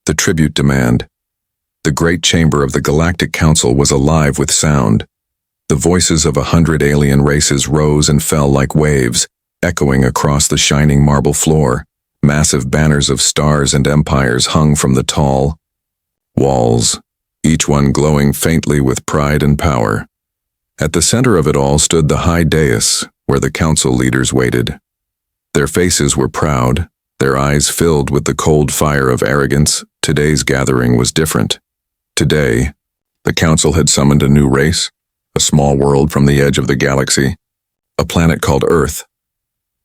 The tribute demand. The great chamber of the Galactic Council was alive with sound. The voices of 100 alien races rose and fell like waves, echoing across the shining marble floor. Massive banners of stars and empires hung from the tall walls, each one glowing faintly with pride and power. At the center of it all stood the high dais, where the council leaders waited. Their faces were proud, their eyes filled with the cold fire of arrogance. Today's gathering was different. Today, the council had summoned a new race, a small world from the edge of the galaxy, a planet called Earth.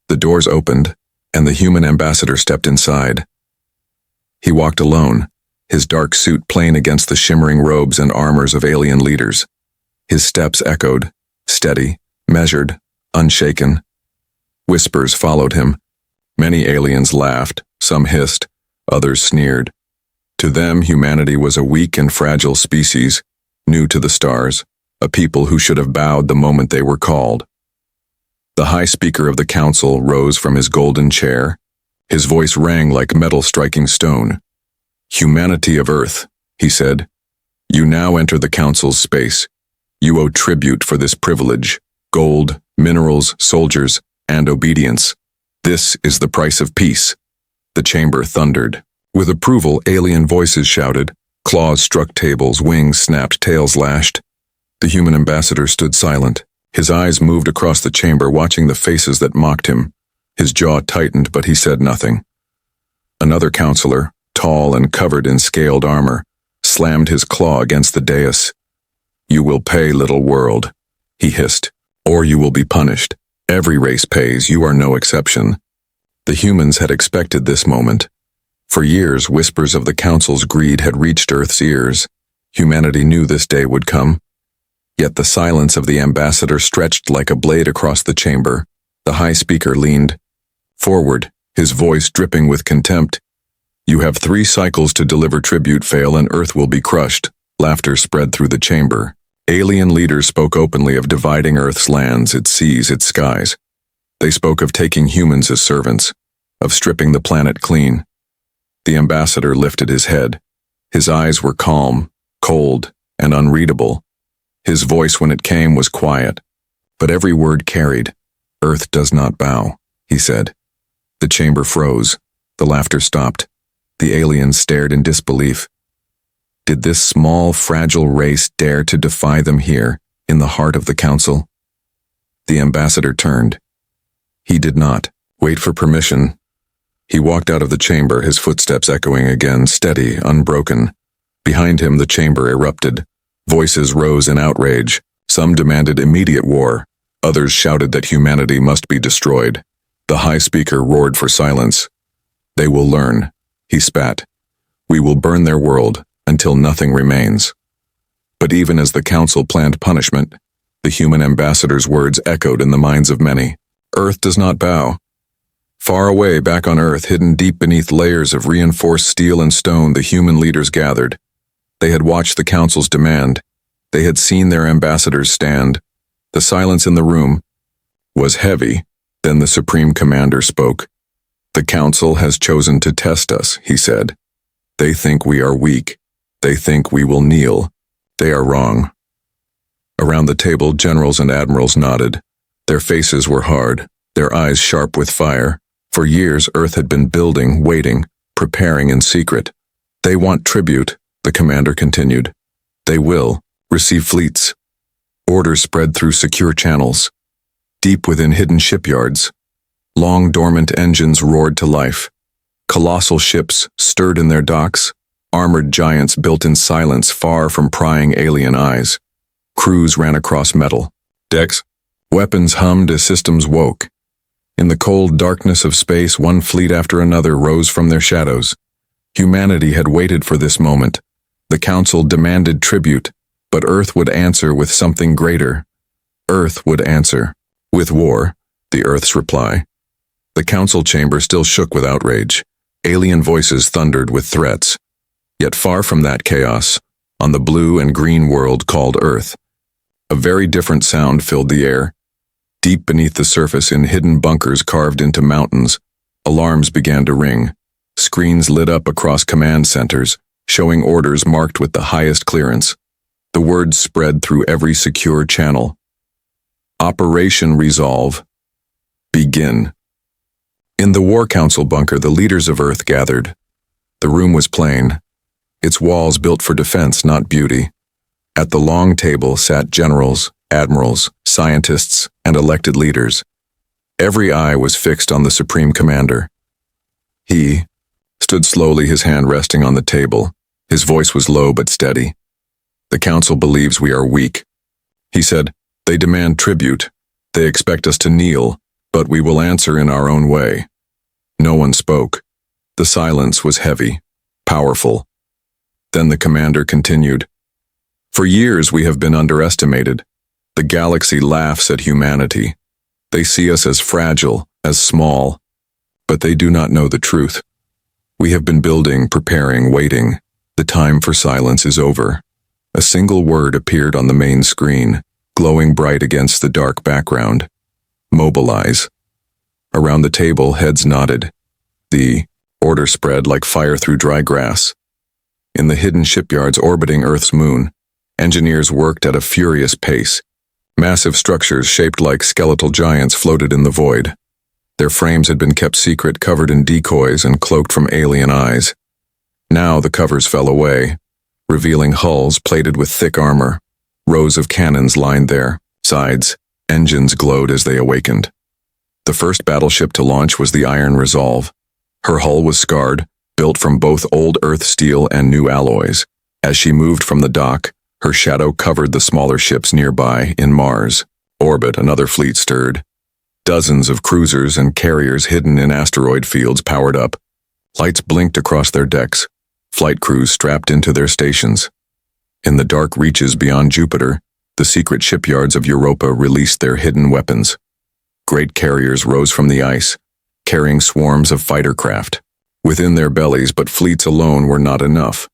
The doors opened, and the human ambassador stepped inside. He walked alone, his dark suit plain against the shimmering robes and armors of alien leaders. His steps echoed, steady, measured, unshaken. Whispers followed him. Many aliens laughed, some hissed, others sneered. To them, humanity was a weak and fragile species, new to the stars, a people who should have bowed the moment they were called. The high speaker of the council rose from his golden chair. His voice rang like metal striking stone. "Humanity of Earth," he said, "you now enter the council's space. You owe tribute for this privilege, gold, minerals, soldiers, and obedience. This is the price of peace." The chamber thundered. With approval, alien voices shouted. Claws struck tables, wings snapped, tails lashed. The human ambassador stood silent. His eyes moved across the chamber, watching the faces that mocked him. His jaw tightened, but he said nothing. Another counselor, tall and covered in scaled armor, slammed his claw against the dais. "You will pay, little world," he hissed, "or you will be punished. Every race pays, you are no exception." The humans had expected this moment. For years, whispers of the council's greed had reached Earth's ears. Humanity knew this day would come. Yet the silence of the ambassador stretched like a blade across the chamber. The high speaker leaned forward, his voice dripping with contempt. "You have 3 cycles to deliver tribute. Fail and Earth will be crushed." Laughter spread through the chamber. Alien leaders spoke openly of dividing Earth's lands, its seas, its skies. They spoke of taking humans as servants, of stripping the planet clean. The ambassador lifted his head. His eyes were calm, cold, and unreadable. His voice, when it came, was quiet, but every word carried. "Earth does not bow," he said. The chamber froze. The laughter stopped. The aliens stared in disbelief. Did this small, fragile race dare to defy them here, in the heart of the council? The ambassador turned. He did not wait for permission. He walked out of the chamber, his footsteps echoing again, steady, unbroken. Behind him, the chamber erupted. Voices rose in outrage. Some demanded immediate war. Others shouted that humanity must be destroyed. The high speaker roared for silence. "They will learn," he spat. "We will burn their world until nothing remains." But even as the council planned punishment, the human ambassador's words echoed in the minds of many. "Earth does not bow." Far away, back on Earth, hidden deep beneath layers of reinforced steel and stone, the human leaders gathered. They had watched the council's demand. They had seen their ambassadors stand. The silence in the room was heavy. Then the Supreme Commander spoke. "The council has chosen to test us," he said. "They think we are weak. They think we will kneel. They are wrong." Around the table, generals and admirals nodded. Their faces were hard, their eyes sharp with fire. For years, Earth had been building, waiting, preparing in secret. "They want tribute," the commander continued. "They will receive fleets." Orders spread through secure channels. Deep within hidden shipyards, long dormant engines roared to life. Colossal ships stirred in their docks, armored giants built in silence far from prying alien eyes. Crews ran across metal decks. Weapons hummed as systems woke. In the cold darkness of space, one fleet after another rose from their shadows. Humanity had waited for this moment. The council demanded tribute, but Earth would answer with something greater. Earth would answer with war, the Earth's reply. The council chamber still shook with outrage. Alien voices thundered with threats. Yet far from that chaos, on the blue and green world called Earth, a very different sound filled the air. Deep beneath the surface, in hidden bunkers carved into mountains, alarms began to ring. Screens lit up across command centers, showing orders marked with the highest clearance. The words spread through every secure channel. Operation Resolve. Begin. In the War Council bunker, the leaders of Earth gathered. The room was plain, its walls built for defense, not beauty. At the long table sat generals, admirals, scientists, and elected leaders. Every eye was fixed on the Supreme Commander. He stood slowly, his hand resting on the table. His voice was low but steady. "The Council believes we are weak," he said. "They demand tribute. They expect us to kneel, but we will answer in our own way." No one spoke. The silence was heavy, powerful. Then the commander continued. "For years we have been underestimated. The galaxy laughs at humanity. They see us as fragile, as small, but they do not know the truth. We have been building, preparing, waiting. The time for silence is over." A single word appeared on the main screen, glowing bright against the dark background. "Mobilize." Around the table, heads nodded. The order spread like fire through dry grass. In the hidden shipyards orbiting Earth's moon, engineers worked at a furious pace. Massive structures shaped like skeletal giants floated in the void. Their frames had been kept secret, covered in decoys and cloaked from alien eyes. Now the covers fell away, revealing hulls plated with thick armor. Rows of cannons lined their sides. Engines glowed as they awakened. The first battleship to launch was the Iron Resolve. Her hull was scarred, built from both old Earth steel and new alloys. As she moved from the dock, her shadow covered the smaller ships nearby. In Mars' orbit, another fleet stirred. Dozens of cruisers and carriers hidden in asteroid fields powered up. Lights blinked across their decks, flight crews strapped into their stations. In the dark reaches beyond Jupiter, the secret shipyards of Europa released their hidden weapons. Great carriers rose from the ice, carrying swarms of fighter craft within their bellies, but fleets alone were not enough.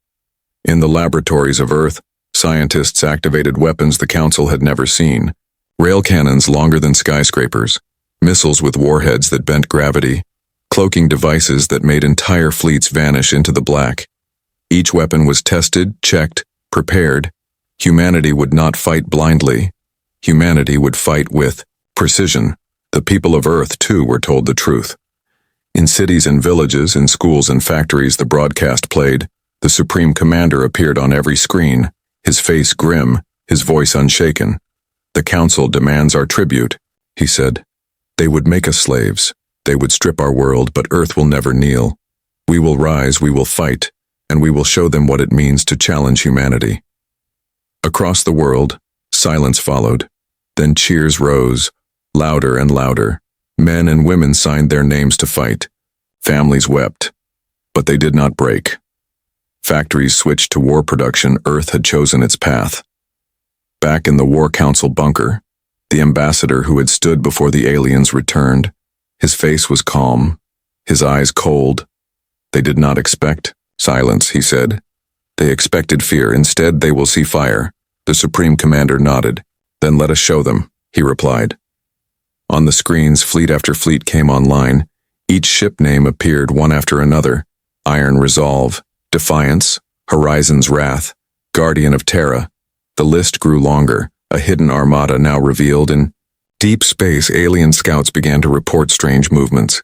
In the laboratories of Earth, scientists activated weapons the Council had never seen. Rail cannons longer than skyscrapers, missiles with warheads that bent gravity, cloaking devices that made entire fleets vanish into the black. Each weapon was tested, checked, prepared. Humanity would not fight blindly. Humanity would fight with precision. The people of Earth, too, were told the truth. In cities and villages, in schools and factories, the broadcast played. The Supreme Commander appeared on every screen, his face grim, his voice unshaken. "The Council demands our tribute," he said. "They would make us slaves. They would strip our world, but Earth will never kneel. We will rise, we will fight, and we will show them what it means to challenge humanity." Across the world, silence followed. Then cheers rose, louder and louder. Men and women signed their names to fight. Families wept, but they did not break. Factories switched to war production. Earth had chosen its path. Back in the War Council bunker, the ambassador who had stood before the aliens returned. His face was calm, his eyes cold. "They did not expect silence," he said. "They expected fear. Instead, they will see fire." The Supreme Commander nodded. "Then let us show them," he replied. On the screens, fleet after fleet came online. Each ship name appeared one after another. Iron Resolve, Defiance, Horizon's Wrath, Guardian of Terra. The list grew longer, a hidden armada now revealed. In deep space, alien scouts began to report strange movements.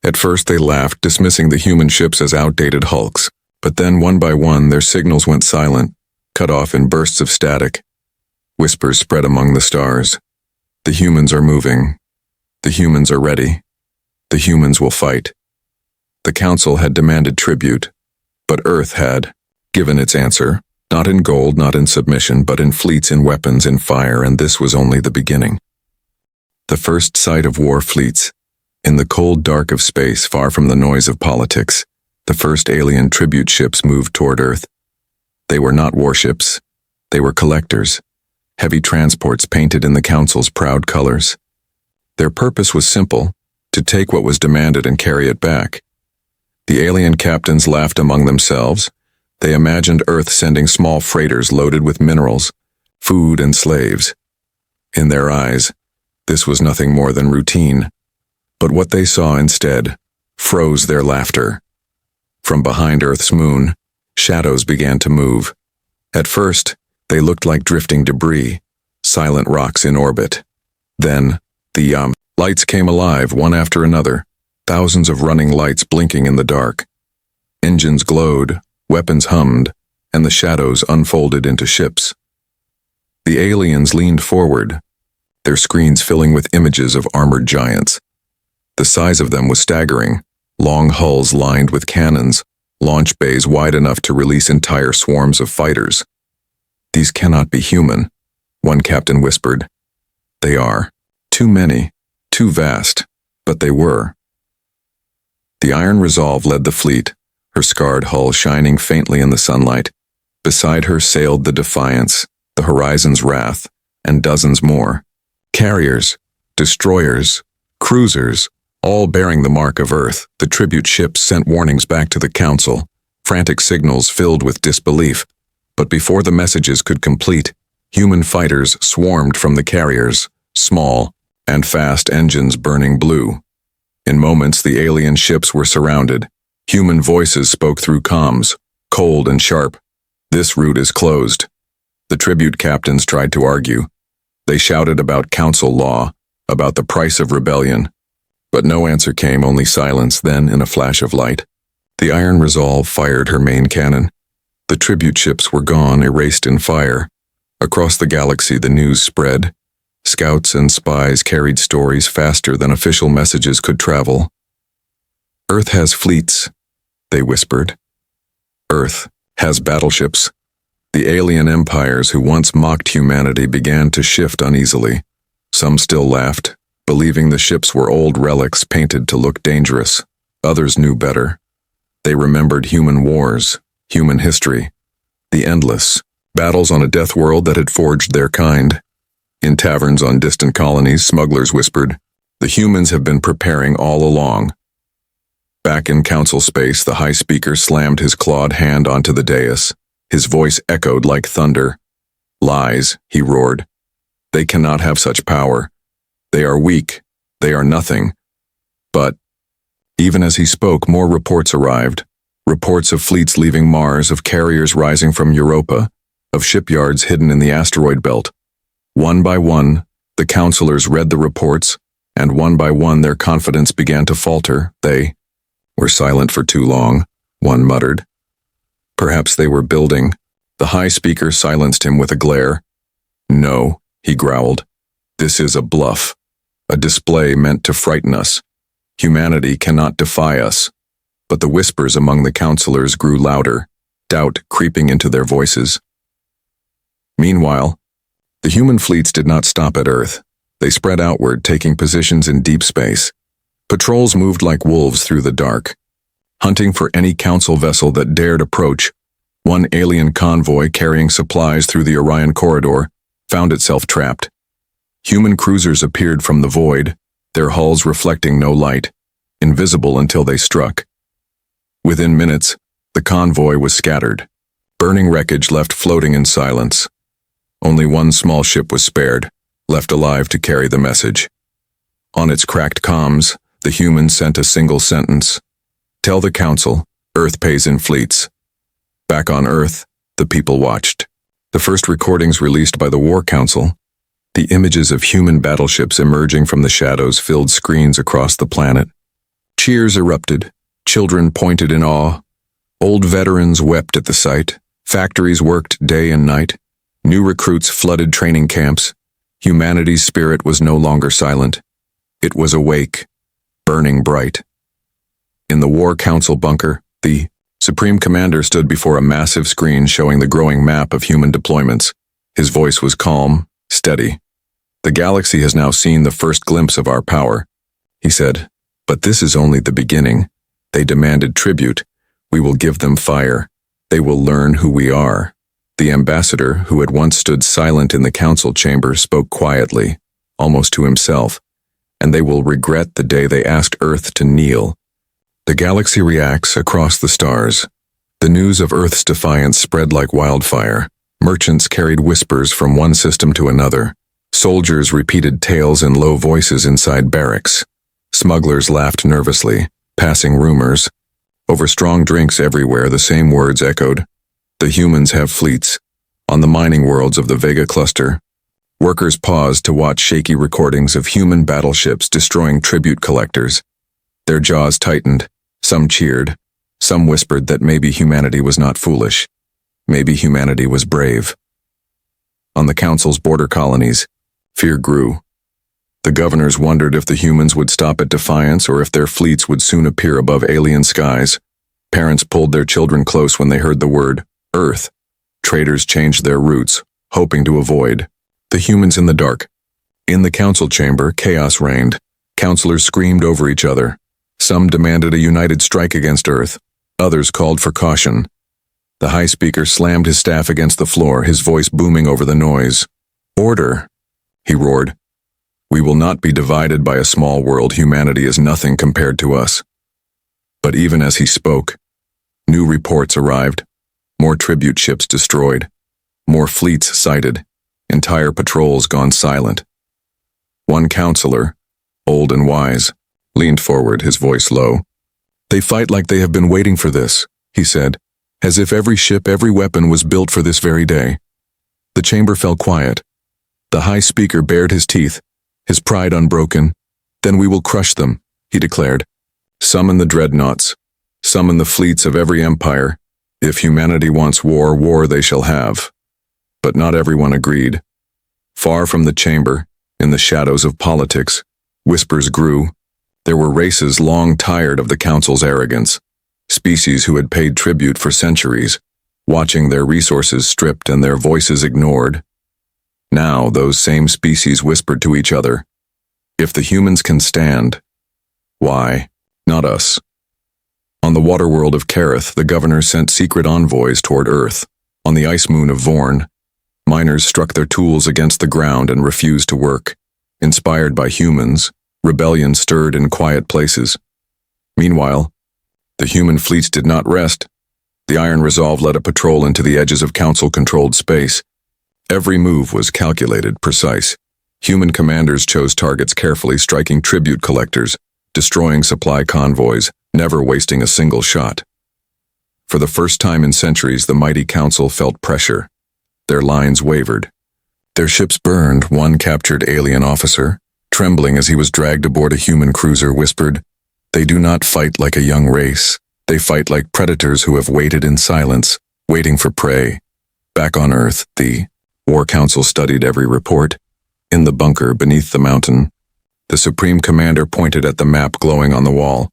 At first they laughed, dismissing the human ships as outdated hulks. But then, one by one, their signals went silent, cut off in bursts of static. Whispers spread among the stars. "The humans are moving. The humans are ready. The humans will fight." The Council had demanded tribute, but Earth had given its answer, not in gold, not in submission, but in fleets, in weapons, in fire, and this was only the beginning. The first sight of war fleets. In the cold dark of space, far from the noise of politics, the first alien tribute ships moved toward Earth. They were not warships. They were collectors. Heavy transports painted in the Council's proud colors. Their purpose was simple, to take what was demanded and carry it back. The alien captains laughed among themselves. They imagined Earth sending small freighters loaded with minerals, food, and slaves. In their eyes, this was nothing more than routine. But what they saw instead froze their laughter. From behind Earth's moon, shadows began to move. At first, they looked like drifting debris, silent rocks in orbit. Then, the lights came alive one after another, thousands of running lights blinking in the dark. Engines glowed, weapons hummed, and the shadows unfolded into ships. The aliens leaned forward, their screens filling with images of armored giants. The size of them was staggering, long hulls lined with cannons, launch bays wide enough to release entire swarms of fighters. "These cannot be human," one captain whispered. "They are. Too many, too vast, but they were." The Iron Resolve led the fleet, her scarred hull shining faintly in the sunlight. Beside her sailed the Defiance, the Horizon's Wrath, and dozens more. Carriers, destroyers, cruisers, all bearing the mark of Earth. The tribute ships sent warnings back to the Council, frantic signals filled with disbelief. But before the messages could complete, human fighters swarmed from the carriers, small and fast engines burning blue. In moments, the alien ships were surrounded. Human voices spoke through comms, cold and sharp. "This route is closed." The tribute captains tried to argue. They shouted about council law, about the price of rebellion. But no answer came, only silence. Then, in a flash of light, the Iron Resolve fired her main cannon. The tribute ships were gone, erased in fire. Across the galaxy, the news spread. Scouts and spies carried stories faster than official messages could travel. "Earth has fleets," they whispered. "Earth has battleships." The alien empires who once mocked humanity began to shift uneasily. Some still laughed, believing the ships were old relics painted to look dangerous. Others knew better. They remembered human wars, human history, the endless battles on a death world that had forged their kind. In taverns on distant colonies, smugglers whispered, "The humans have been preparing all along." Back in council space, the high speaker slammed his clawed hand onto the dais. His voice echoed like thunder. "Lies," he roared. "They cannot have such power. They are weak. They are nothing." But even as he spoke, more reports arrived. Reports of fleets leaving Mars, of carriers rising from Europa, of shipyards hidden in the asteroid belt. One by one, the counselors read the reports, and one by one their confidence began to falter. "They were silent for too long," one muttered. "Perhaps they were building." The high speaker silenced him with a glare. "No," he growled. "This is a bluff, a display meant to frighten us. Humanity cannot defy us." But the whispers among the counselors grew louder, doubt creeping into their voices. Meanwhile, the human fleets did not stop at Earth. They spread outward, taking positions in deep space. Patrols moved like wolves through the dark, hunting for any council vessel that dared approach. One alien convoy carrying supplies through the Orion corridor found itself trapped. Human cruisers appeared from the void, their hulls reflecting no light, invisible until they struck. Within minutes, the convoy was scattered, burning wreckage left floating in silence. Only one small ship was spared, left alive to carry the message. On its cracked comms, the humans sent a single sentence: "Tell the Council, Earth pays in fleets." Back on Earth, the people watched. The first recordings released by the War Council, the images of human battleships emerging from the shadows filled screens across the planet. Cheers erupted. Children pointed in awe. Old veterans wept at the sight. Factories worked day and night. New recruits flooded training camps. Humanity's spirit was no longer silent. It was awake, burning bright. In the War Council bunker, the Supreme Commander stood before a massive screen showing the growing map of human deployments. His voice was calm, steady. "The galaxy has now seen the first glimpse of our power," he said. "But this is only the beginning. They demanded tribute. We will give them fire. They will learn who we are." The ambassador, who had once stood silent in the council chamber, spoke quietly, almost to himself. "And they will regret the day they asked Earth to kneel." The galaxy reacts across the stars. The news of Earth's defiance spread like wildfire. Merchants carried whispers from one system to another. Soldiers repeated tales in low voices inside barracks. Smugglers laughed nervously, passing rumors. Over strong drinks everywhere, the same words echoed. The humans have fleets. On the mining worlds of the Vega cluster, workers paused to watch shaky recordings of human battleships destroying tribute collectors. Their jaws tightened. Some cheered. Some whispered that maybe humanity was not foolish. Maybe humanity was brave. On the Council's border colonies, fear grew. The governors wondered if the humans would stop at defiance or if their fleets would soon appear above alien skies. Parents pulled their children close when they heard the word Earth. Traders changed their routes, hoping to avoid the humans in the dark. In the council chamber, chaos reigned. Councilors screamed over each other. Some demanded a united strike against Earth. Others called for caution. The High Speaker slammed his staff against the floor, his voice booming over the noise. Order, he roared. We will not be divided by a small world. Humanity is nothing compared to us. But even as he spoke, new reports arrived. More tribute ships destroyed. More fleets sighted. Entire patrols gone silent. One counselor, old and wise, leaned forward, his voice low. They fight like they have been waiting for this, he said, as if every ship, every weapon was built for this very day. The chamber fell quiet. The High Speaker bared his teeth, his pride unbroken. Then we will crush them, he declared. Summon the dreadnoughts. Summon the fleets of every empire. If humanity wants war, war they shall have. But not everyone agreed. Far from the chamber, in the shadows of politics, whispers grew. There were races long tired of the Council's arrogance, species who had paid tribute for centuries, watching their resources stripped and their voices ignored. Now those same species whispered to each other, if the humans can stand, why not us? On the water world of Kareth, the governor sent secret envoys toward Earth. On the ice moon of Vorn, miners struck their tools against the ground and refused to work. Inspired by humans, rebellion stirred in quiet places. Meanwhile, the human fleets did not rest. The Iron Resolve led a patrol into the edges of Council-controlled space. Every move was calculated, precise. Human commanders chose targets carefully, striking tribute collectors, destroying supply convoys, never wasting a single shot. For the first time in centuries, the mighty Council felt pressure. Their lines wavered. Their ships burned. One captured alien officer, trembling as he was dragged aboard a human cruiser, whispered, "They do not fight like a young race. They fight like predators who have waited in silence, waiting for prey." Back on Earth, the War Council studied every report. In the bunker beneath the mountain, the Supreme Commander pointed at the map glowing on the wall.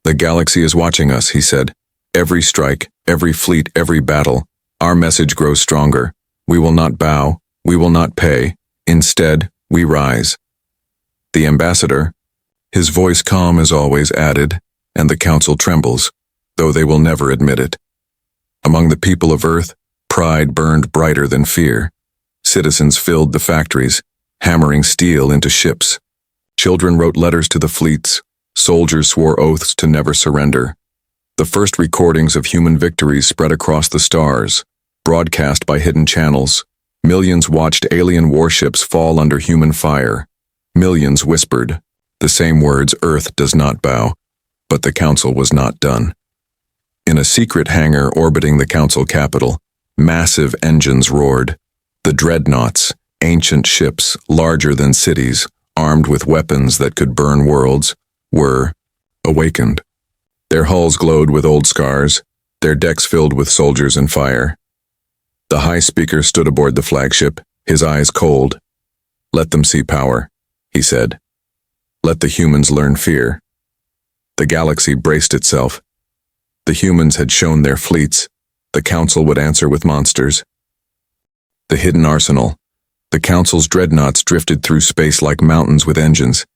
"The galaxy is watching us," he said. "Every strike, every fleet, every battle. Our message grows stronger. We will not bow. We will not pay. Instead, we rise." The ambassador, his voice calm as always, added, "And the Council trembles, though they will never admit it." Among the people of Earth, pride burned brighter than fear. Citizens filled the factories, hammering steel into ships. Children wrote letters to the fleets. Soldiers swore oaths to never surrender. The first recordings of human victories spread across the stars, broadcast by hidden channels. Millions watched alien warships fall under human fire. Millions whispered the same words, "Earth does not bow." But the Council was not done. In a secret hangar orbiting the Council capital, massive engines roared. The dreadnoughts, ancient ships larger than cities, armed with weapons that could burn worlds, were awakened. Their hulls glowed with old scars, their decks filled with soldiers and fire. The High Speaker stood aboard the flagship, his eyes cold. "Let them see power," he said. "Let the humans learn fear." The galaxy braced itself. The humans had shown their fleets. The Council would answer with monsters. The hidden arsenal. The Council's dreadnoughts drifted through space like mountains with engines.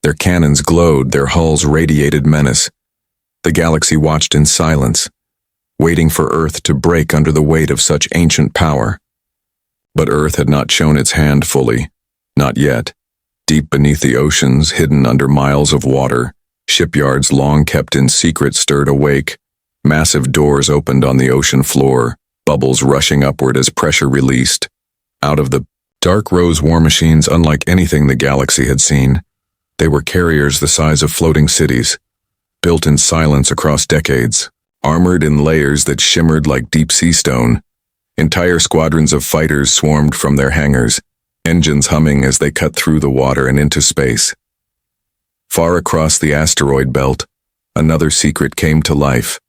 Their cannons glowed, their hulls radiated menace. The galaxy watched in silence, waiting for Earth to break under the weight of such ancient power. But Earth had not shown its hand fully, not yet. Deep beneath the oceans, hidden under miles of water, shipyards long kept in secret stirred awake. Massive doors opened on the ocean floor, bubbles rushing upward as pressure released. Out of the dark rose war machines unlike anything the galaxy had seen. They were carriers the size of floating cities. built in silence across decades, armored in layers that shimmered like deep-sea stone. Entire squadrons of fighters swarmed from their hangars, engines humming as they cut through the water and into space. Far across the asteroid belt, another secret came to life.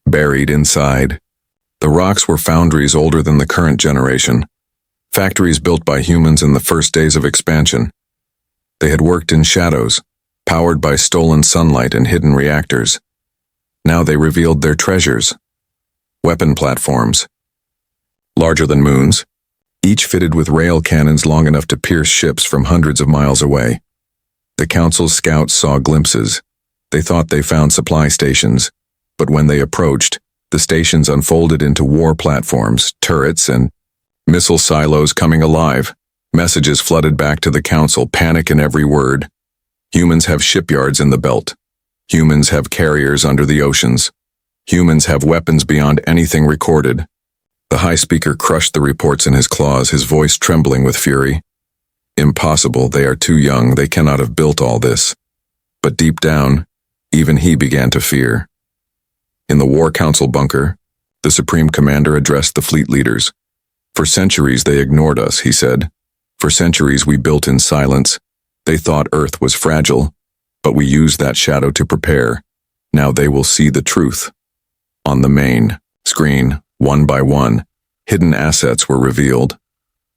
Buried inside, the rocks were foundries older than the current generation, factories built by humans in the first days of expansion. They had worked in shadows, powered by stolen sunlight and hidden reactors. Now they revealed their treasures. Weapon platforms, larger than moons, each fitted with rail cannons long enough to pierce ships from hundreds of miles away. The Council's scouts saw glimpses. They thought they found supply stations, but when they approached, the stations unfolded into war platforms, turrets, and missile silos coming alive. Messages flooded back to the Council, panic in every word. Humans have shipyards in the belt. Humans have carriers under the oceans. Humans have weapons beyond anything recorded. The High Speaker crushed the reports in his claws, his voice trembling with fury. Impossible, they are too young, they cannot have built all this. But deep down, even he began to fear. In the War Council bunker, the Supreme Commander addressed the fleet leaders. For centuries they ignored us, he said. For centuries we built in silence. They thought Earth was fragile, but we used that shadow to prepare. Now they will see the truth. On the main screen, one by one, hidden assets were revealed.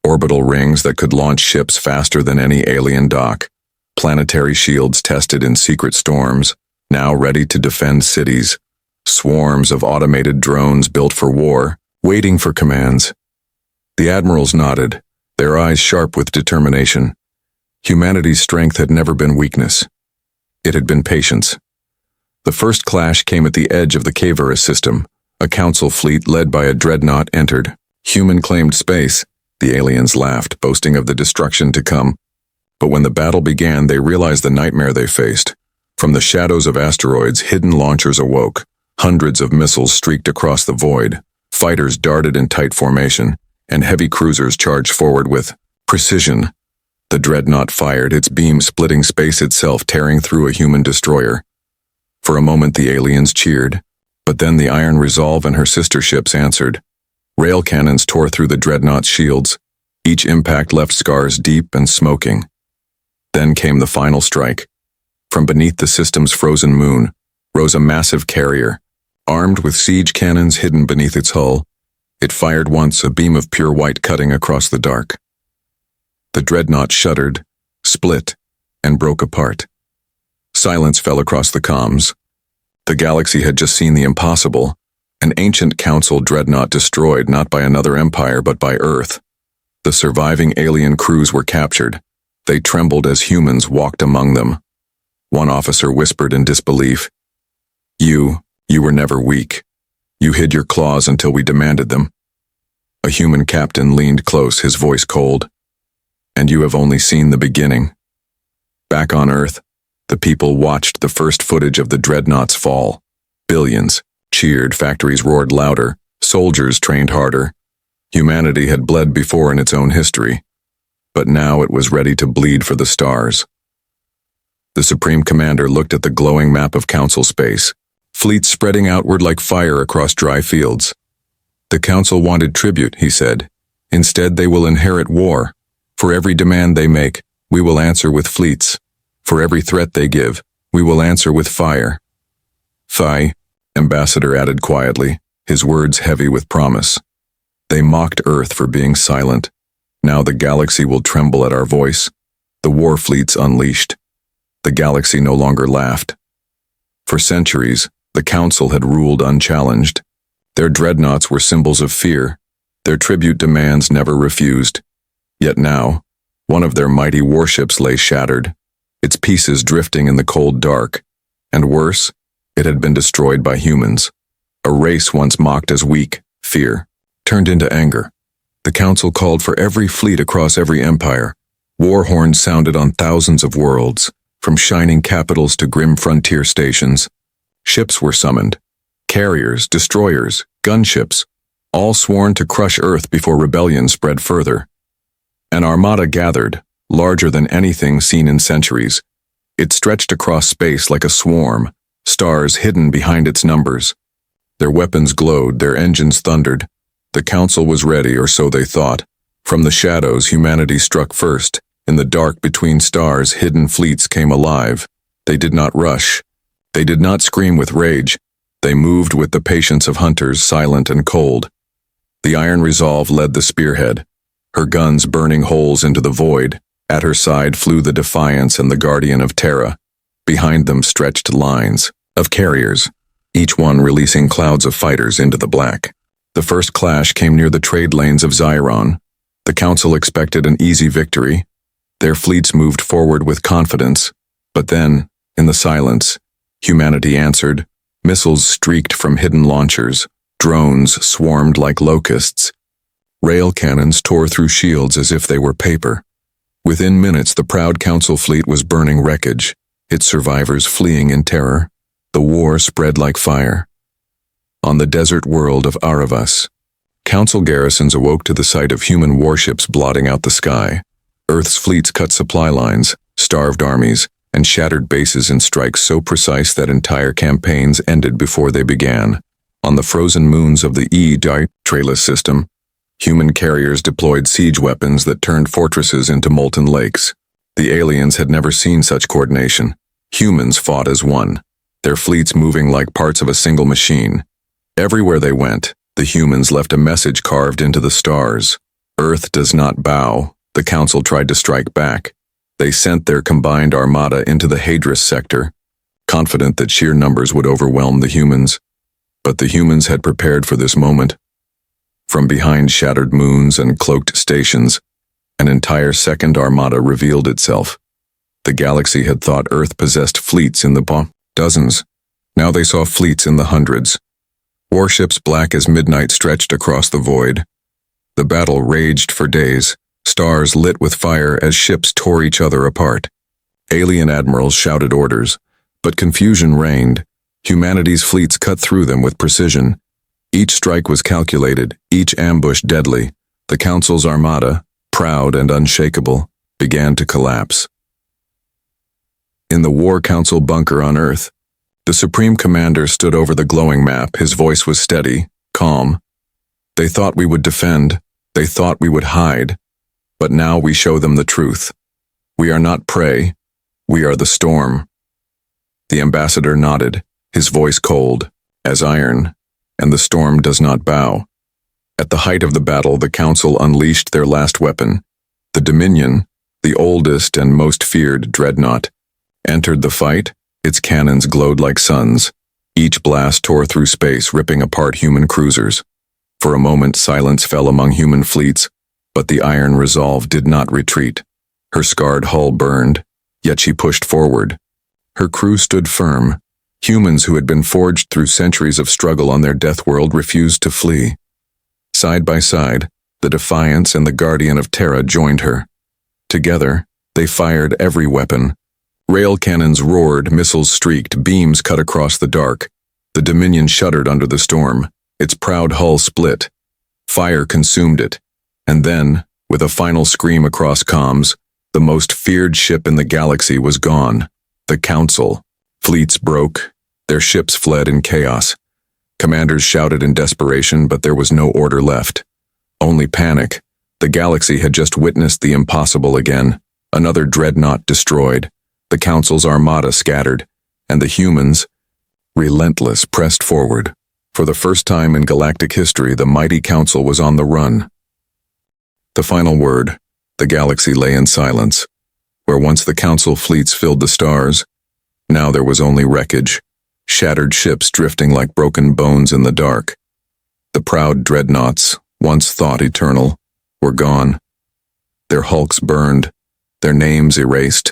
Orbital rings that could launch ships faster than any alien dock. Planetary shields tested in secret storms, now ready to defend cities. Swarms of automated drones built for war, waiting for commands. The admirals nodded, their eyes sharp with determination. Humanity's strength had never been weakness. It had been patience. The first clash came at the edge of the Caverus system. A council fleet led by a dreadnought entered. Human-claimed space. The aliens laughed, boasting of the destruction to come. But when the battle began, they realized the nightmare they faced. From the shadows of asteroids, hidden launchers awoke. Hundreds of missiles streaked across the void. Fighters darted in tight formation, and heavy cruisers charged forward with precision. The dreadnought fired, its beam splitting space itself, tearing through a human destroyer. For a moment the aliens cheered, but then the Iron Resolve and her sister ships answered. Rail cannons tore through the dreadnought's shields. Each impact left scars deep and smoking. Then came the final strike. From beneath the system's frozen moon rose a massive carrier, armed with siege cannons hidden beneath its hull. It fired once, a beam of pure white cutting across the dark. The dreadnought shuddered, split, and broke apart. Silence fell across the comms. The galaxy had just seen the impossible. An ancient council dreadnought destroyed not by another empire but by Earth. The surviving alien crews were captured. They trembled as humans walked among them. One officer whispered in disbelief, You were never weak. You hid your claws until we demanded them." A human captain leaned close, his voice cold. "And you have only seen the beginning." Back on Earth, the people watched the first footage of the dreadnought's fall. Billions cheered, factories roared louder, soldiers trained harder. Humanity had bled before in its own history, but now it was ready to bleed for the stars. The Supreme Commander looked at the glowing map of Council space, fleets spreading outward like fire across dry fields. "The Council wanted tribute," he said. "Instead, they will inherit war. For every demand they make, we will answer with fleets. For every threat they give, we will answer with fire." "Phi," Ambassador added quietly, his words heavy with promise. "They mocked Earth for being silent. Now the galaxy will tremble at our voice." The war fleets unleashed. The galaxy no longer laughed. For centuries, the Council had ruled unchallenged. Their dreadnoughts were symbols of fear. Their tribute demands never refused. Yet now, one of their mighty warships lay shattered, its pieces drifting in the cold dark. And worse, it had been destroyed by humans. A race once mocked as weak, fear, turned into anger. The Council called for every fleet across every empire. War horns sounded on thousands of worlds, from shining capitals to grim frontier stations. Ships were summoned. Carriers, destroyers, gunships, all sworn to crush Earth before rebellion spread further. An armada gathered, larger than anything seen in centuries. It stretched across space like a swarm, stars hidden behind its numbers. Their weapons glowed, their engines thundered. The council was ready, or so they thought. From the shadows, humanity struck first. In the dark between stars, hidden fleets came alive. They did not rush. They did not scream with rage. They moved with the patience of hunters, silent and cold. The iron resolve led the spearhead, her guns burning holes into the void. At her side flew the Defiance and the Guardian of Terra. Behind them stretched lines of carriers, each one releasing clouds of fighters into the black. The first clash came near the trade lanes of Xiron. The council expected an easy victory. Their fleets moved forward with confidence. But then, in the silence, humanity answered. Missiles streaked from hidden launchers. Drones swarmed like locusts. Rail cannons tore through shields as if they were paper. Within minutes, the proud council fleet was burning wreckage, its survivors fleeing in terror. The war spread like fire. On the desert world of Aravas, council garrisons awoke to the sight of human warships blotting out the sky. Earth's fleets cut supply lines, starved armies, and shattered bases in strikes so precise that entire campaigns ended before they began. On the frozen moons of the Trailus system, human carriers deployed siege weapons that turned fortresses into molten lakes. The aliens had never seen such coordination. Humans fought as one, their fleets moving like parts of a single machine. Everywhere they went, the humans left a message carved into the stars. Earth does not bow. The council tried to strike back. They sent their combined armada into the Hadris sector, confident that sheer numbers would overwhelm the humans. But the humans had prepared for this moment. From behind shattered moons and cloaked stations, an entire second armada revealed itself. The galaxy had thought Earth possessed fleets in the dozens. Now they saw fleets in the hundreds. Warships black as midnight stretched across the void. The battle raged for days, stars lit with fire as ships tore each other apart. Alien admirals shouted orders, but confusion reigned. Humanity's fleets cut through them with precision. Each strike was calculated, each ambush deadly. The council's armada, proud and unshakable, began to collapse. In the War Council bunker on Earth, the Supreme Commander stood over the glowing map. His voice was steady, calm. They thought we would defend. They thought we would hide. But now we show them the truth. We are not prey. We are the storm. The ambassador nodded, his voice cold as iron, and the storm does not bow. At the height of the battle, the council unleashed their last weapon. The Dominion, the oldest and most feared dreadnought, entered the fight. Its cannons glowed like suns. Each blast tore through space, ripping apart human cruisers. For a moment, silence fell among human fleets, but the iron resolve did not retreat. Her scarred hull burned, yet she pushed forward. Her crew stood firm. Humans who had been forged through centuries of struggle on their death world refused to flee. Side by side, the Defiance and the Guardian of Terra joined her. Together, they fired every weapon. Rail cannons roared, missiles streaked, beams cut across the dark. The Dominion shuddered under the storm. Its proud hull split. Fire consumed it. And then, with a final scream across comms, the most feared ship in the galaxy was gone. The Council. Fleets broke. Their ships fled in chaos. Commanders shouted in desperation, but there was no order left. Only panic. The galaxy had just witnessed the impossible again. Another dreadnought destroyed. The Council's armada scattered, and the humans, relentless, pressed forward. For the first time in galactic history, the mighty Council was on the run. The final word, the galaxy lay in silence. Where once the Council fleets filled the stars, now there was only wreckage, shattered ships drifting like broken bones in the dark. The proud dreadnoughts, once thought eternal, were gone. Their hulks burned, their names erased.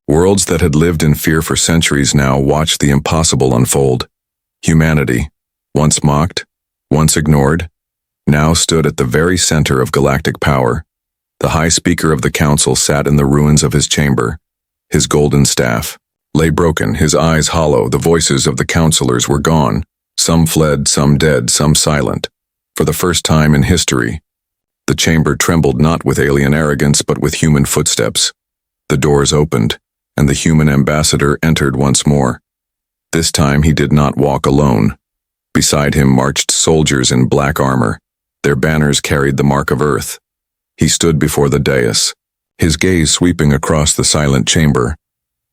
Worlds that had lived in fear for centuries now watched the impossible unfold. Humanity, once mocked, once ignored, now stood at the very center of galactic power. The High Speaker of the Council sat in the ruins of his chamber. His golden staff lay broken, his eyes hollow. The voices of the counselors were gone. Some fled, some dead, some silent. For the first time in history, the chamber trembled not with alien arrogance but with human footsteps. The doors opened, and the human ambassador entered once more. This time he did not walk alone. Beside him marched soldiers in black armor. Their banners carried the mark of Earth. He stood before the dais, his gaze sweeping across the silent chamber.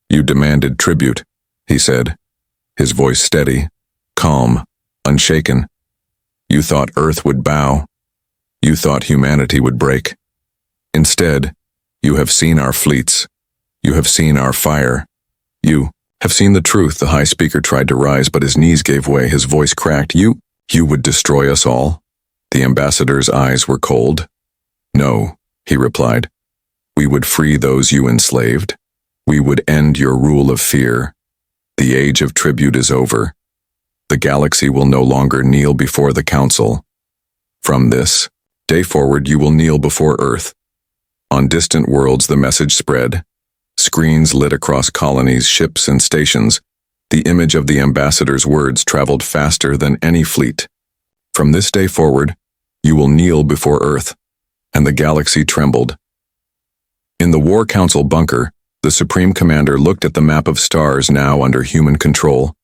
"You demanded tribute," he said, his voice steady, calm, unshaken. "You thought Earth would bow. You thought humanity would break. Instead, you have seen our fleets. You have seen our fire. You have seen the truth." The high speaker tried to rise, but his knees gave way, his voice cracked. You would destroy us all?" The ambassador's eyes were cold. "No," he replied. "We would free those you enslaved. We would end your rule of fear. The age of tribute is over. The galaxy will no longer kneel before the Council. From this day forward, you will kneel before Earth." On distant worlds, the message spread. Screens lit across colonies, ships, and stations. The image of the ambassador's words traveled faster than any fleet. "From this day forward, you will kneel before Earth." And the galaxy trembled. In the War Council bunker, the Supreme Commander looked at the map of stars now under human control.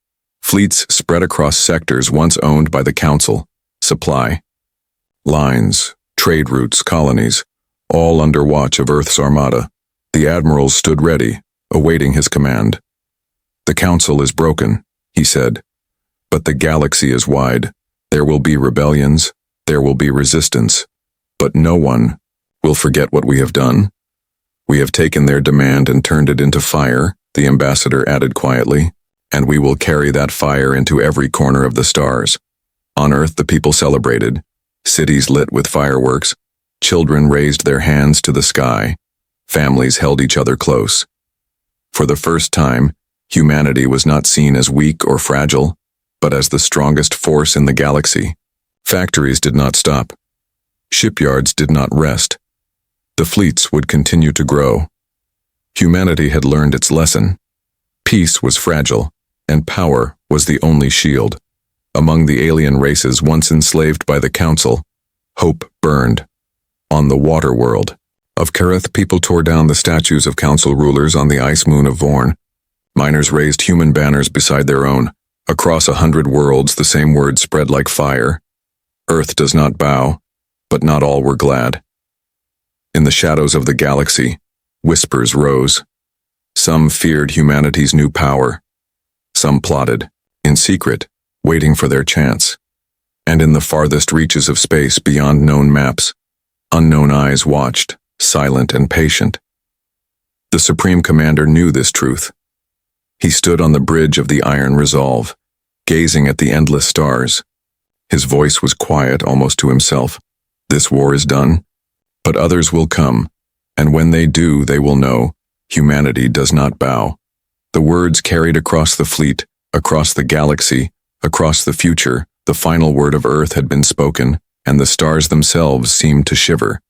Fleets spread across sectors once owned by the Council. Supply lines, trade routes, colonies, all under watch of Earth's armada. The admirals stood ready, awaiting his command. "The Council is broken," he said, "but the galaxy is wide. There will be rebellions, there will be resistance, but no one will forget what we have done. We have taken their demand and turned it into fire," the ambassador added quietly, "and we will carry that fire into every corner of the stars." On Earth, the people celebrated. Cities lit with fireworks. Children raised their hands to the sky. Families held each other close. For the first time, humanity was not seen as weak or fragile, but as the strongest force in the galaxy. Factories did not stop. Shipyards did not rest. The fleets would continue to grow. Humanity had learned its lesson. Peace was fragile, and power was the only shield. Among the alien races once enslaved by the Council, hope burned. On the water world of Kareth, people tore down the statues of Council rulers on the ice moon of Vorn. Miners raised human banners beside their own. Across 100 worlds, the same word spread like fire. Earth does not bow, but not all were glad. In the shadows of the galaxy, whispers rose. Some feared humanity's new power. Some plotted, in secret, waiting for their chance. And in the farthest reaches of space beyond known maps, unknown eyes watched, silent and patient. The Supreme Commander knew this truth. He stood on the bridge of the Iron Resolve, gazing at the endless stars. His voice was quiet, almost to himself. "This war is done, but others will come, and when they do, they will know humanity does not bow." The words carried across the fleet, across the galaxy, across the future. The final word of Earth had been spoken, and the stars themselves seemed to shiver.